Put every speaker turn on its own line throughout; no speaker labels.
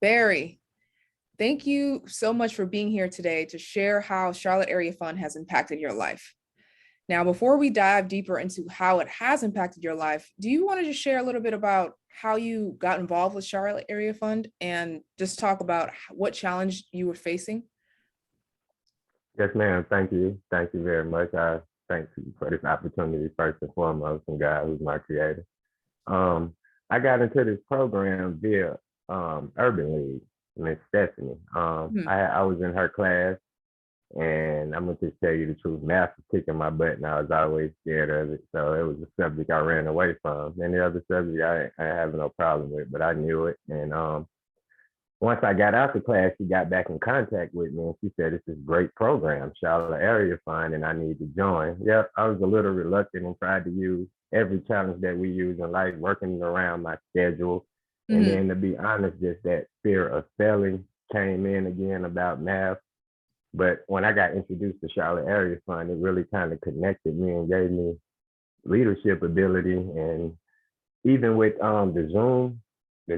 Barry, thank you so much for being here today to share how Charlotte Area Fund has impacted your life. Now, before we dive deeper into how it has impacted your life, do you want to just share a little bit about how you got involved with Charlotte Area Fund and just talk about what challenge you were facing?
Yes, ma'am. Thank you. Thank you very much. I thank you for this opportunity, first and foremost, and God, who's my creator. Um, I got into this program via Urban League, Miss Stephanie.
Mhm.
I was in her class, and I'm gonna just tell you the truth. Math was kicking my butt, and I was always scared of it. So it was a subject I ran away from. Any other subject I have no problem with, but I knew it. And once I got out the class, she got back in contact with me and she said, "It's this great program, Charlotte Area Fund, and I need to join." Yep, I was a little reluctant and tried to use every challenge that we use in life, working around my schedule. And
Mhm.
then to be honest, just that fear of failing came in again about math. But when I got introduced to Charlotte Area Fund, it really kind of connected me and gave me leadership ability. And even with the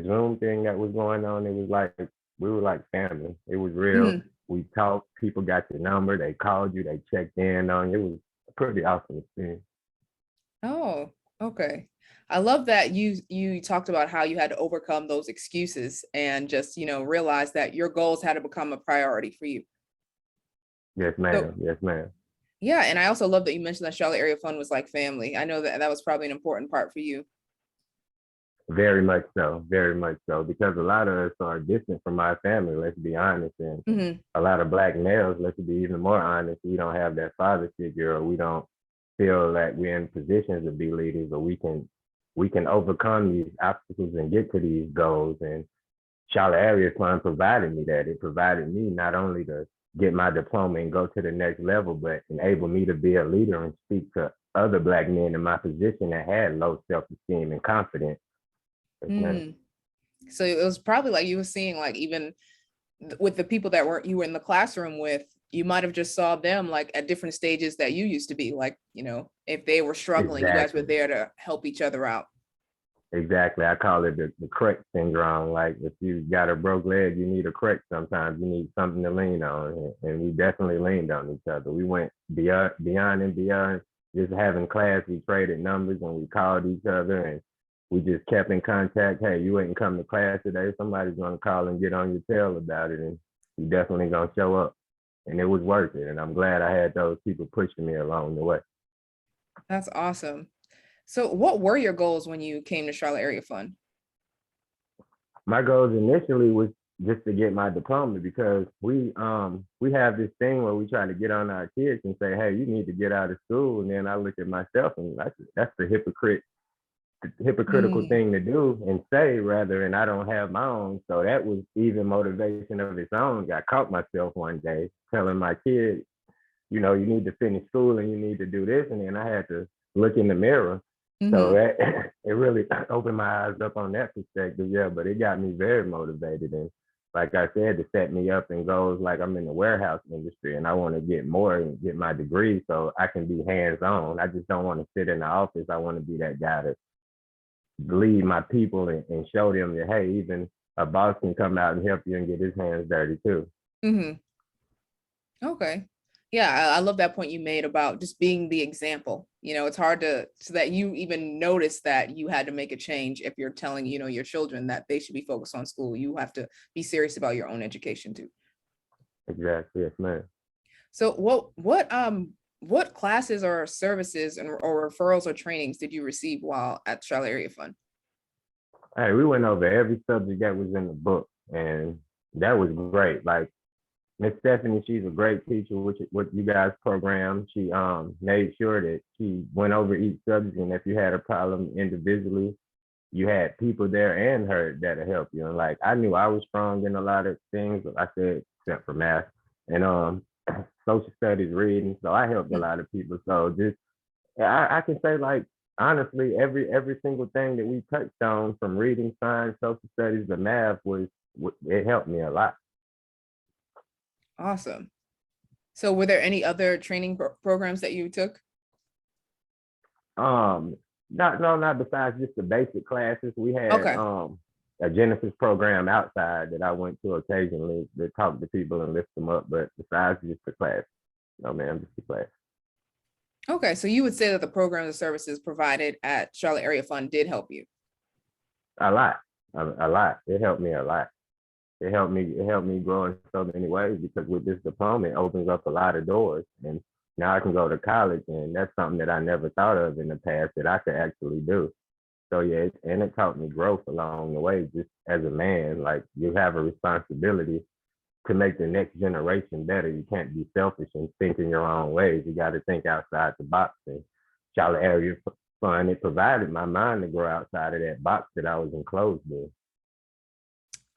Zoom thing that was going on, it was like we were like family. It was real.
Mhm.
We talked, people got your number, they called you, they checked in on you. It was a pretty awesome experience.
Oh, okay. I love that you talked about how you had to overcome those excuses and just, realize that your goals had to become a priority for you.
Yes,
So
ma'am. Yes, ma'am.
yeah, and I also love that you mentioned that Charlotte Area Fund was like family. I know that that was probably an important part for you.
Very much so. Very much so. Because a lot of us are distant from our family, let's be honest. And
Hmm.
a lot of Black males, let's be even more honest, we don't have that father figure, or we don't feel that we're in positions to be leaders, or we can overcome these obstacles and get to these goals. And Charlotte Area Fund provided me that. It provided me not only to get my diploma and go to the next level, but enable me to be a leader and speak to other Black men in my position that had low self-esteem and confidence. Yes, ma'am.
Mm. So it was probably like you were seeing, like, even with the people that were you were in the classroom with, you might have just saw them like at different stages that you used to be. Like, if they were struggling, you guys were
Exactly.
there to help each other out.
Exactly. I call it the crutch syndrome. Like if you got a broke leg, you need a crutch sometimes. You need something to lean on. And we definitely leaned on each other. We went beyond and beyond just having class. We traded numbers and we called each other and we just kept in contact. Hey, you ain't come to class today. Somebody's gonna call and get on your tail about it. And you definitely gonna show up. And it was worth it. And I'm glad I had those people pushing me along the way.
That's awesome. So what were your goals when you came to Charlotte Area Fund?
My goals initially was just to get my diploma, because we have this thing where we try to get on our kids and say, hey, you need to get out of school. And then I look at myself and that's the hypocritical
Mm.
thing to do and say, rather, and I don't have my own. So that was even motivation of its own. I caught myself one day telling my kid, you need to finish school and you need to do this. And then I had to look in the mirror. So
Hmm.
that it really opened my eyes up on that perspective. Yeah, but it got me very motivated. And like I said, to set me up in goals, like I'm in the warehouse industry and I want to get more and get my degree so I can be hands on. I just don't want to sit in the office. I want to be that guy to lead my people and show them that, hey, even a boss can come out and help you and get his hands dirty too.
Hmm. Okay. Yeah, I love that point you made about just being the example. It's hard to so that you even notice that you had to make a change if you're telling, your children that they should be focused on school. You have to be serious about your own education too.
Exactly. Yes, man.
So what classes or services or referrals or trainings did you receive while at Charlotte Area Fund?
Hey, we went over every subject that was in the book, and that was great. Like Miss Stephanie, she's a great teacher with you guys program. She made sure that she went over each subject, and if you had a problem individually, you had people there and her that'll help you. And like I knew I was strong in a lot of things, I said, except for math and social studies reading. So I helped a
Mhm.
lot of people. So just I can say, like, honestly, every single thing that we touched on, from reading, science, social studies, the math, was it helped me a lot.
Awesome. So were there any other training programs that you took?
Um, not besides just the basic classes we had.
Okay.
a Genesis program outside that I went to occasionally to talk to people and lift them up. But besides just the class, no man, just the class.
Okay, so you would say that the programs and services provided at Charlotte Area Fund did help you?
A lot, a lot. It helped me a lot. It helped me grow in so many ways because with this diploma, it opens up a lot of doors. And now I can go to college, and that's something that I never thought of in the past that I could actually do. So yeah, and it taught me growth along the way, just as a man. Like you have a responsibility to make the next generation better. You can't be selfish and think in your own ways. You got to think outside the box. And Charlotte Area Fund, it provided my mind to grow outside of that box that I was enclosed in.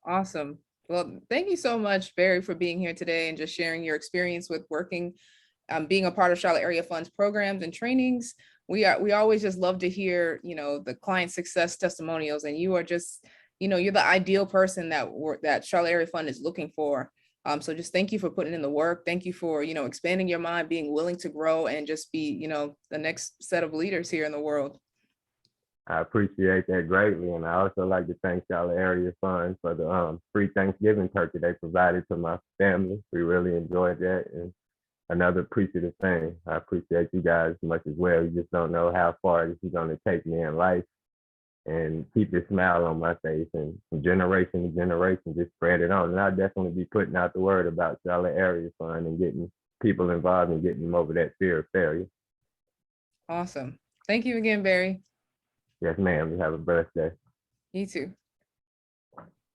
Awesome. Well, thank you so much, Barry, for being here today and just sharing your experience with working, being a part of Charlotte Area Fund's programs and trainings. We always just love to hear, the client success testimonials, and you are just, you're the ideal person that Charlotte Area Fund is looking for. So just thank you for putting in the work. Thank you for, expanding your mind, being willing to grow and just be, the next set of leaders here in the world.
I appreciate that greatly. And I also like to thank Charlotte Area Fund for the free Thanksgiving turkey they provided to my family. We really enjoyed that. And another appreciative thing, I appreciate you guys much as well. You just don't know how far this is going to take me in life, and keep this smile on my face, and from generation to generation, just spread it on. And I'll definitely be putting out the word about Charlotte Area Fund and getting people involved and getting them over that fear of failure.
Awesome. Thank you again, Barry.
Yes, ma'am. You have a blessed day.
You too.